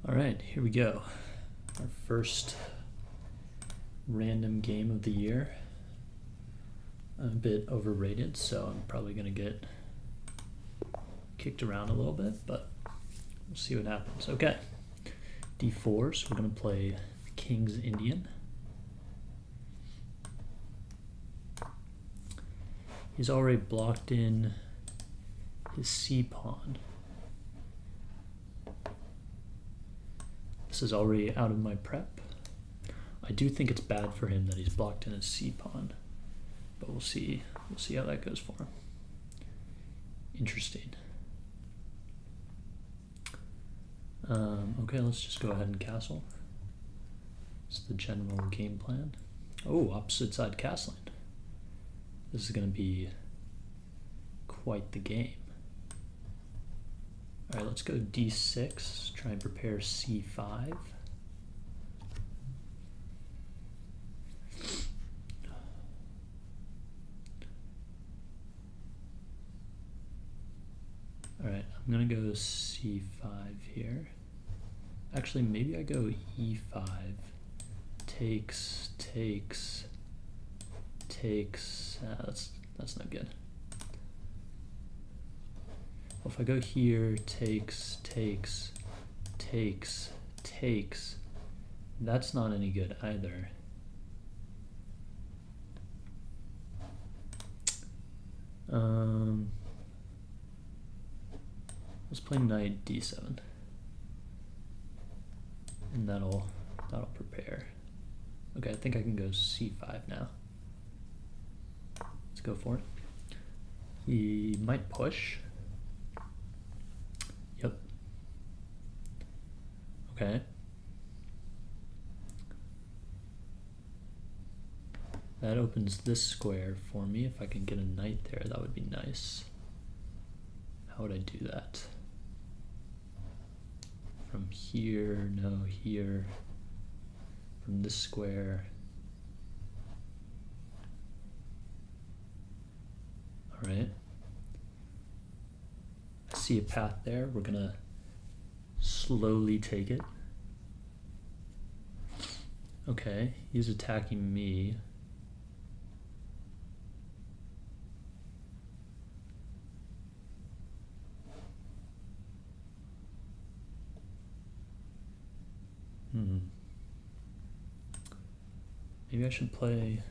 All right, here we go. Our first random game of the year. A bit overrated, so I'm probably going to get kicked around a little bit, but we'll see what happens. Okay, D4, so we're going to play King's Indian. He's already blocked in his C pawn. This is already out of my prep. I do think it's bad for him that he's blocked in his C pawn, but we'll see. We'll see how that goes for him. Interesting. Okay, let's just go ahead and castle. It's the general game plan. Oh, opposite side castling. This is going to be quite the game. All right, let's go D6, try and prepare C5. All right, I'm gonna go C5 here. Actually, maybe I go E5, takes, that's not good. Well, if I go here, takes, that's not any good either. Let's play knight D7, and that'll prepare. Okay, I think I can go C5 now. Let's go for it. He might push. Yep. Okay. That opens this square for me. If I can get a knight there, that would be nice. How would I do that? From here, no, here. From this square. All right. I see a path there. We're gonna slowly take it. Okay, he's attacking me. Maybe I should play.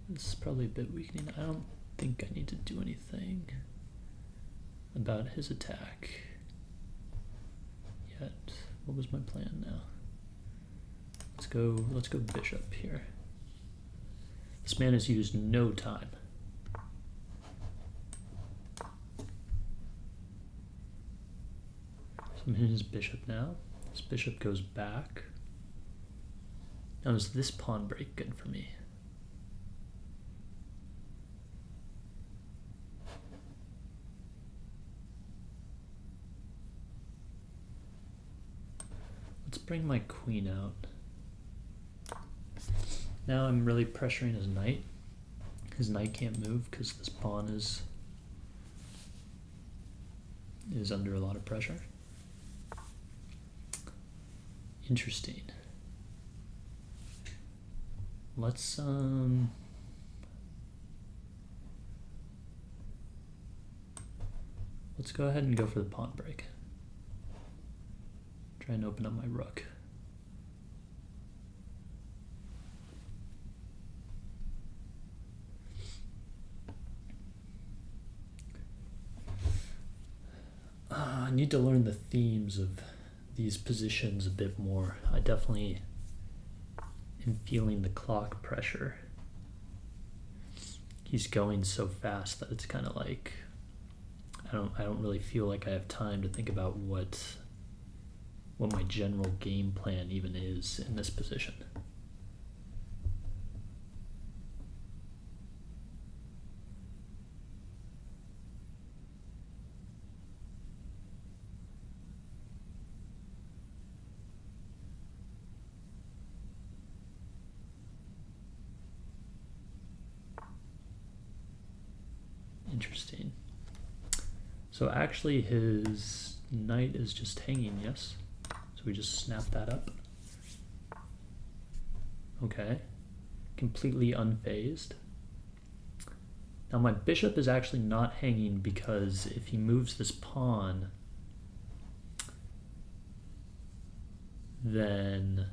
This is probably a bit weakening. I don't think I need to do anything about his attack yet. What was my plan now? Let's go bishop here. This man has used no time. So I'm hitting his bishop now. This bishop goes back. Now is this pawn break good for me? Let's bring my queen out. Now I'm really pressuring his knight. His knight can't move because this pawn is under a lot of pressure. Interesting. Let's go ahead and go for the pawn break. Try and open up my rook. I need to learn the themes of these positions a bit more. I definitely am feeling the clock pressure. He's going so fast that it's kind of like I don't really feel like I have time to think about what my general game plan even is in this position. Interesting. So actually his knight is just hanging, yes? So we just snap that up. Okay. Completely unfazed. Now my bishop is actually not hanging because if he moves this pawn, then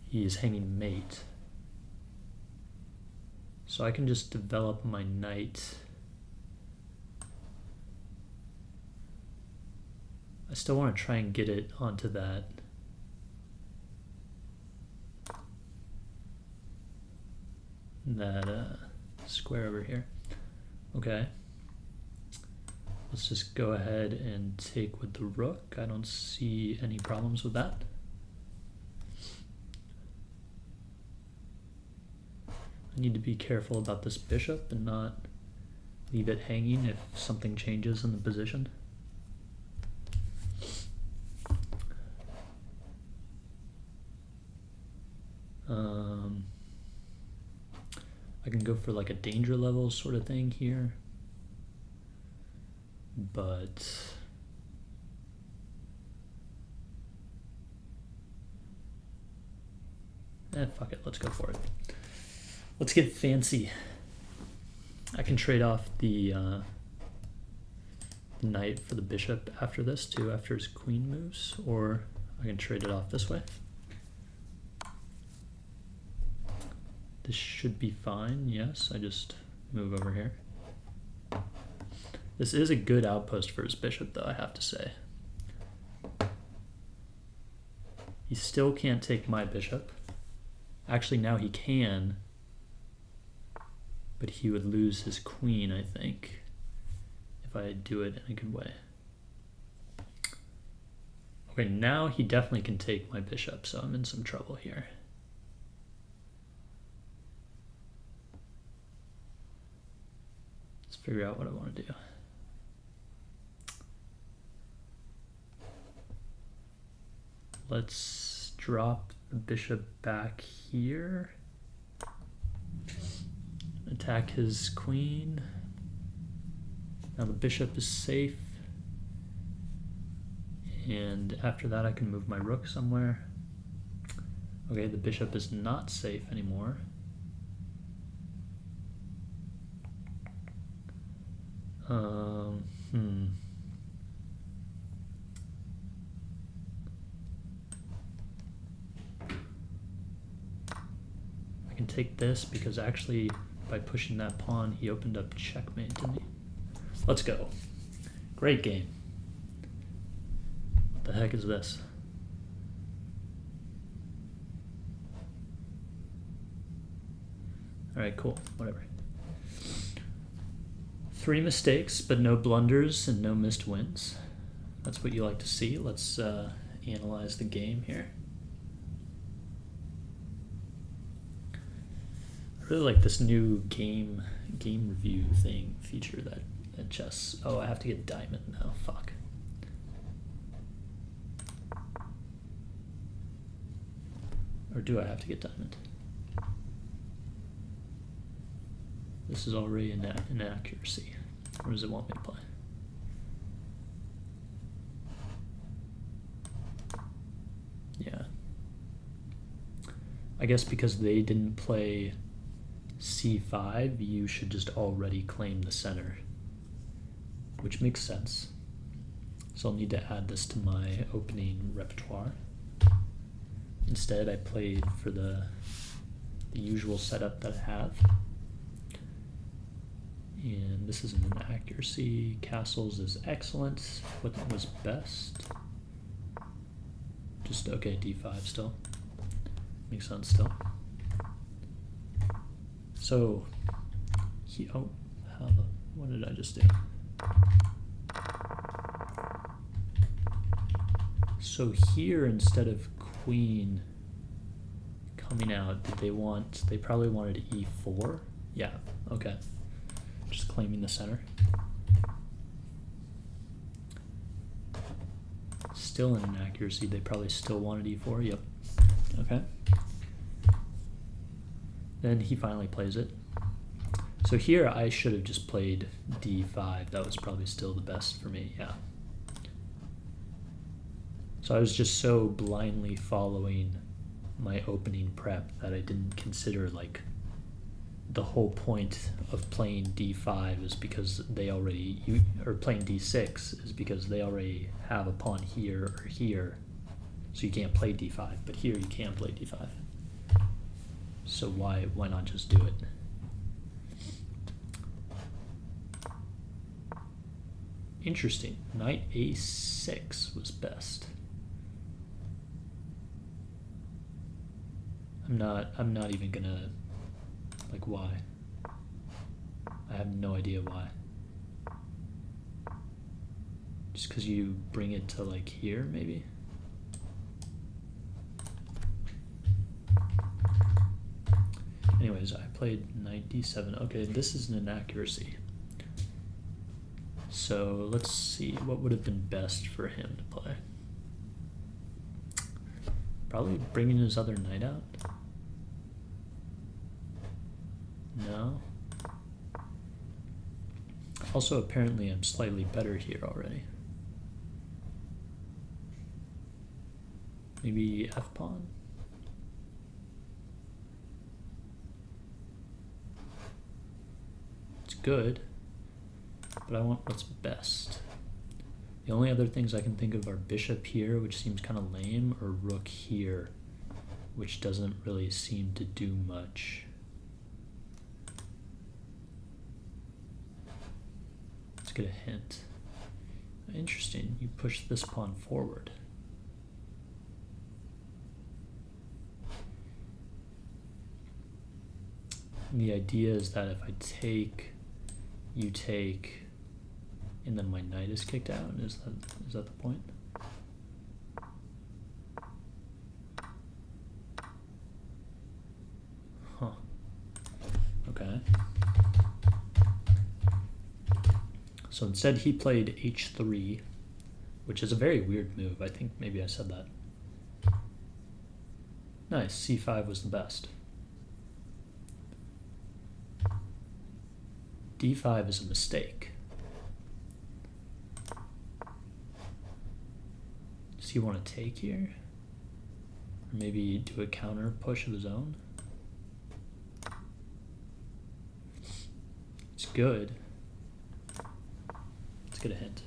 he is hanging mate. So I can just develop my knight. I still want to try and get it onto that. Square over here. Okay. Let's just go ahead and take with the rook. I don't see any problems with that. I need to be careful about this bishop and not leave it hanging if something changes in the position. I can go for like a danger level sort of thing here, but fuck it, let's go for it. Let's get fancy. I can trade off the knight for the bishop after this too, after his queen moves, or I can trade it off this way. This should be fine, yes, I just move over here. This is a good outpost for his bishop though, I have to say. He still can't take my bishop. Actually now he can, but he would lose his queen, I think, if I do it in a good way. Okay, now he definitely can take my bishop, so I'm in some trouble here. Let's figure out what I want to do. Let's drop the bishop back here. Attack his queen. Now the bishop is safe. And after that I can move my rook somewhere. Okay, the bishop is not safe anymore. I can take this because actually by pushing that pawn he opened up checkmate to me. Let's go. Great game. What the heck is this? Alright, cool. Whatever. 3 mistakes, but no blunders and no missed wins. That's what you like to see. Let's analyze the game here. I really like this new game review thing feature that chess. Oh, I have to get diamond now. Fuck. Or do I have to get diamond? This is already an inaccuracy. Or does it want me to play? Yeah. I guess because they didn't play c5, you should just already claim the center, which makes sense. So I'll need to add this to my opening repertoire. Instead, I played for the usual setup that I have. And this is an inaccuracy. Castles is excellent. What was best? Just, okay, d5 still. Makes sense still. So, what did I just do? So here, instead of queen coming out, they probably wanted e4? Yeah, okay. Just claiming the center. Still an inaccuracy. They probably still wanted e4. Yep. Okay. Then he finally plays it. So here I should have just played d5. That was probably still the best for me, yeah. So I was just so blindly following my opening prep that I didn't consider like the whole point of playing d5 is because they already, or playing d6 is because they already have a pawn here or here, so you can't play d5, but here you can play d5. So why not just do it? Interesting. Knight a6 was best. I'm not even gonna, like, why? I have no idea why. Just because you bring it to like here, maybe? Anyways, I played knight d7. Okay, this is an inaccuracy. So let's see, what would have been best for him to play? Probably bringing his other knight out? No. Also, apparently I'm slightly better here already. Maybe f-pawn? It's good, but I want what's best. The only other things I can think of are bishop here, which seems kind of lame, or rook here, which doesn't really seem to do much. Let's get a hint. Interesting, you push this pawn forward. And the idea is that if I take, you take, and then my knight is kicked out. Is that the point? Huh. Okay. So instead he played h3, which is a very weird move. I think maybe I said that. Nice, c5 was the best. d5 is a mistake. Does he want to take here? Or maybe do a counter push of his own? It's good. Let's get a hint.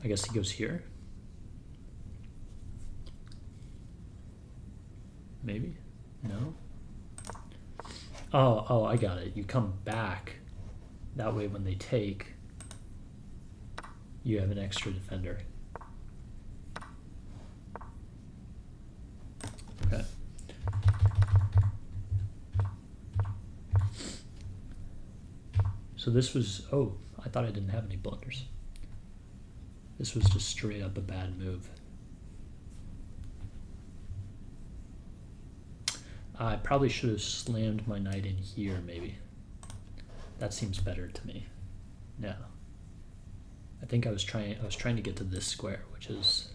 I guess he goes here. Maybe? No? Oh, I got it. You come back. That way when they take, you have an extra defender. Okay. So this was, oh, I thought I didn't have any blunders. This was just straight up a bad move. I probably should have slammed my knight in here, maybe. That seems better to me. No. I think I was trying to get to this square, which is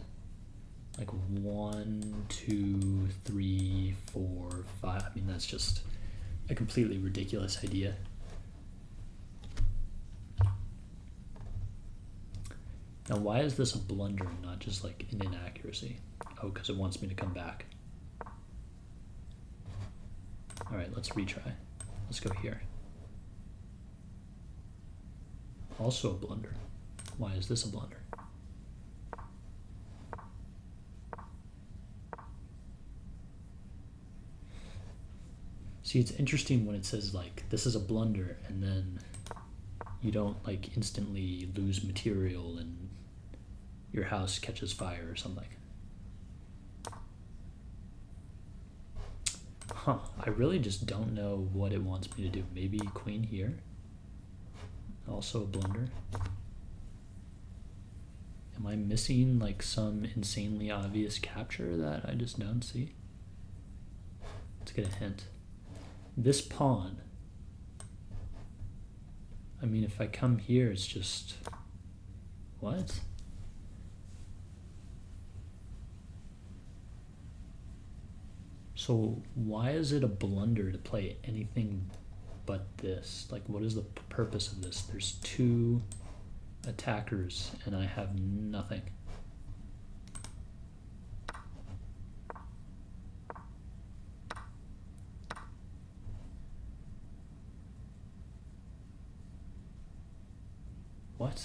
like 1, 2, 3, 4, 5. I mean, that's just a completely ridiculous idea. Now, why is this a blunder, not just like an inaccuracy? Oh, because it wants me to come back. All right, let's retry. Let's go here. Also a blunder. Why is this a blunder? See, it's interesting when it says like, this is a blunder, and then you don't like instantly lose material and your house catches fire or something. Huh, I really just don't know what it wants me to do. Maybe queen here. Also a blunder. Am I missing like some insanely obvious capture that I just don't see? Let's get a hint. This pawn. I mean, if I come here, it's just... What? So why is it a blunder to play anything but this? Like, what is the purpose of this? There's 2 attackers and I have nothing. What?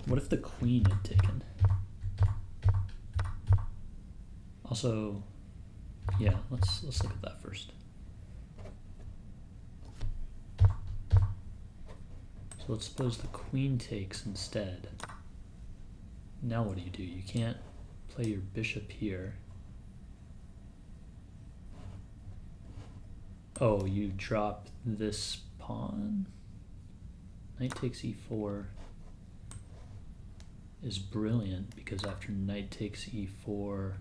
What if the queen had taken? Also, yeah, let's look at that first. So let's suppose the queen takes instead. Now what do? You can't play your bishop here. Oh, you drop this pawn? Knight takes e4 is brilliant because after knight takes e4,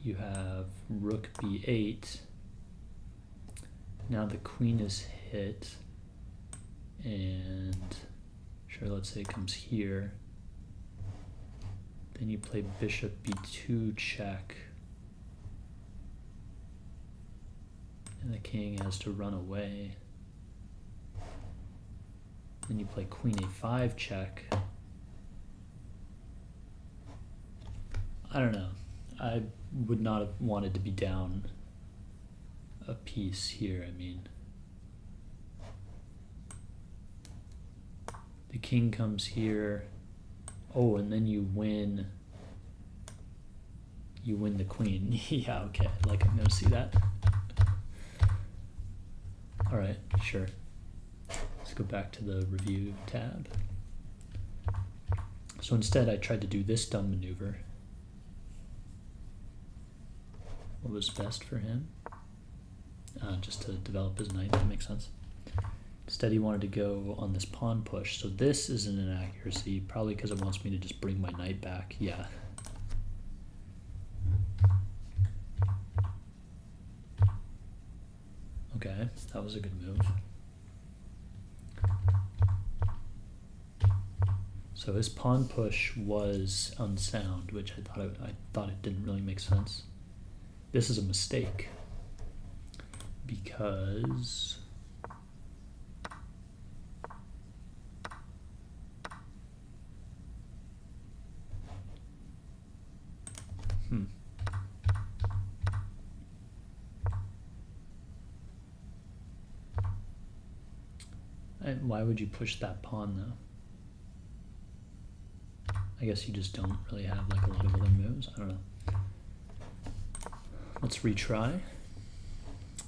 you have rook b8. Now the queen is hit, and sure, let's say it comes here. Then you play bishop b2 check, and the king has to run away. Then you play queen a5 check. I don't know. I would not have wanted to be down a piece here. I mean, the king comes here. Oh, and then you win. You win the queen. Yeah, okay. Like, I'm gonna see that. All right, sure. Let's go back to the review tab. So instead, I tried to do this dumb maneuver. What was best for him? Just to develop his knight. That makes sense. Instead, he wanted to go on this pawn push. So this is an inaccuracy, probably because it wants me to just bring my knight back. Yeah. Okay, that was a good move. So his pawn push was unsound, which I thought it didn't really make sense. This is a mistake because why would you push that pawn though? I guess you just don't really have like a lot of other moves. I don't know. Let's retry.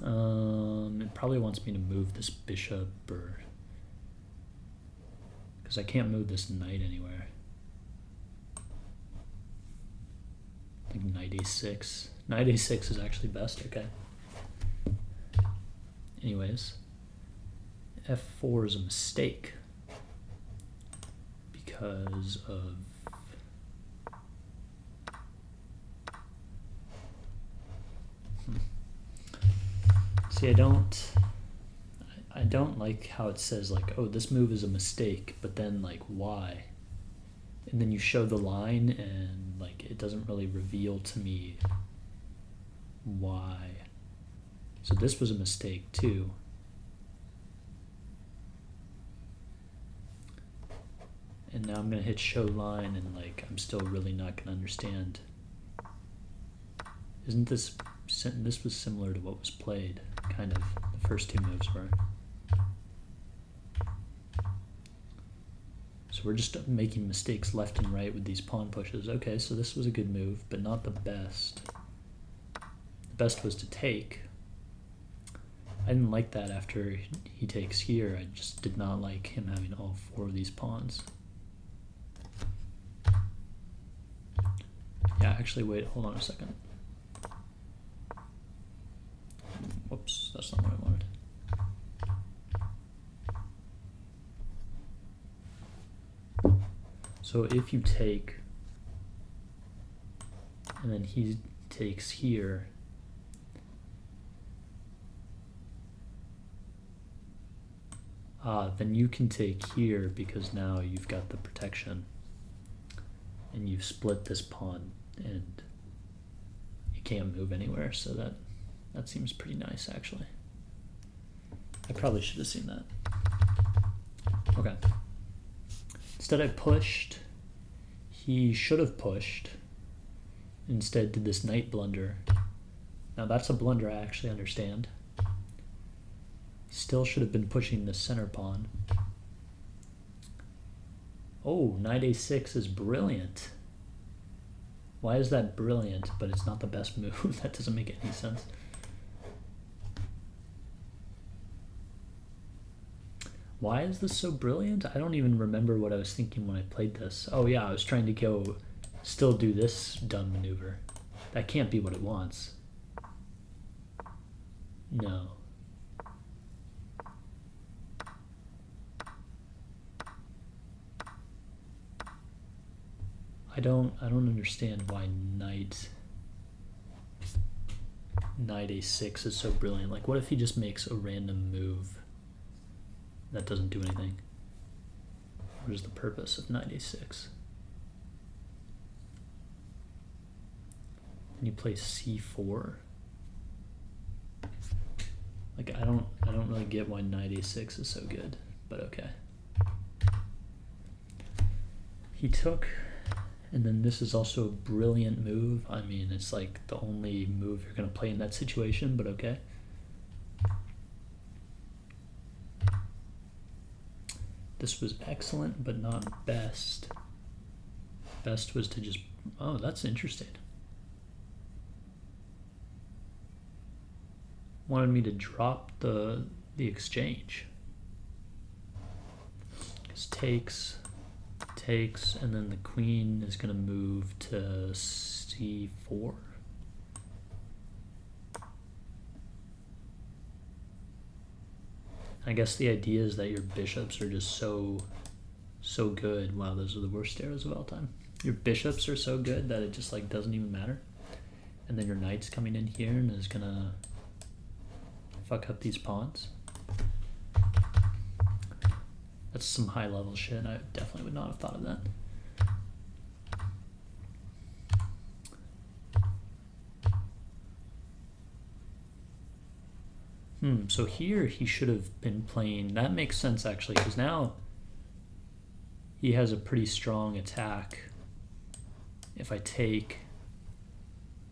It probably wants me to move this bishop, or because I can't move this knight anywhere. I think knight a6. Knight a6 is actually best. Okay. Anyways, f4 is a mistake because of See, I don't like how it says like, oh, this move is a mistake, but then like why? And then you show the line and like it doesn't really reveal to me why. So this was a mistake too. And now I'm gonna hit show line and like I'm still really not gonna understand. Isn't this was similar to what was played, kind of, the first 2 moves were. So we're just making mistakes left and right with these pawn pushes. Okay, so this was a good move, but not the best. The best was to take. I didn't like that after he takes here. I just did not like him having all 4 of these pawns. Yeah, actually, wait, hold on a second. Whoops, that's not what I wanted. So if you take, and then he takes here, then you can take here because now you've got the protection. and you've split this pawn, and you can't move anywhere, so that seems pretty nice, actually. I probably should have seen that. Okay. Instead I pushed. He should have pushed. Instead did this knight blunder. Now that's a blunder I actually understand. Still should have been pushing the center pawn. Oh, knight a6 is brilliant. Why is that brilliant, but it's not the best move? That doesn't make any sense. Why is this so brilliant? I don't even remember what I was thinking when I played this. Oh yeah, I was trying to still do this dumb maneuver. That can't be what it wants. No. I don't understand why knight a6 is so brilliant. Like, what if he just makes a random move that doesn't do anything? What is the purpose of knight a6? And you play c4. Like, I don't really get why knight a6 is so good, but okay. He took, and then this is also a brilliant move. I mean, it's like the only move you're going to play in that situation, but okay. This was excellent, but not best. Best was to just, oh, that's interesting. Wanted me to drop the exchange. Because takes, and then the queen is going to move to c4. I guess the idea is that your bishops are just so good. Wow, those are the worst arrows of all time. Your bishops are so good that it just like doesn't even matter. And then your knight's coming in here and is gonna fuck up these pawns. That's some high level shit. I definitely would not have thought of that. So here he should have been playing, that makes sense actually, because now he has a pretty strong attack. If I take,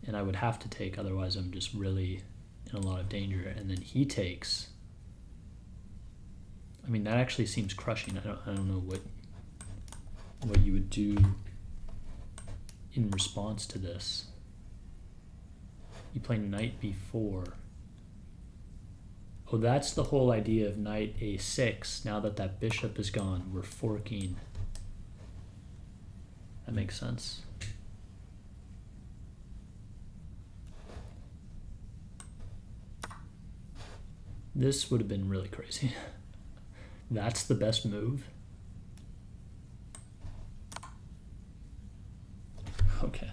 and I would have to take, otherwise I'm just really in a lot of danger, and then he takes. I mean, that actually seems crushing. I don't know what you would do in response to this. You play knight b4. Oh, that's the whole idea of knight a6. Now that bishop is gone, we're forking. That makes sense. This would have been really crazy. That's the best move. Okay.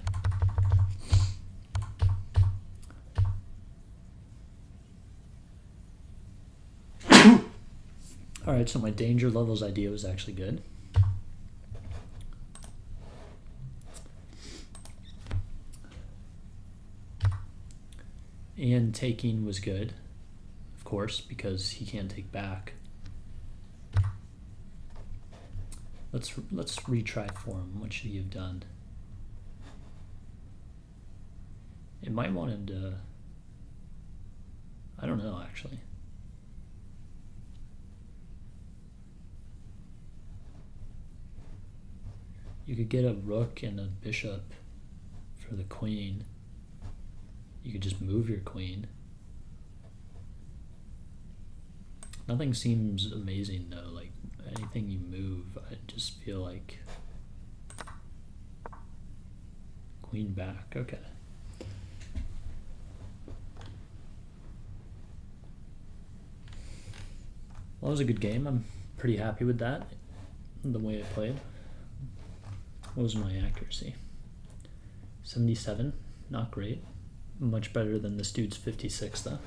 All right, so my danger levels idea was actually good. And taking was good, of course, because he can't take back. Let's retry for him. What should he have done? It might want him to, I don't know actually. You could get a rook and a bishop for the queen. You could just move your queen. Nothing seems amazing though, like anything you move, I just feel like queen back, okay. Well, that was a good game. I'm pretty happy with that, the way I played. What was my accuracy? 77, not great. Much better than this dude's 56 though.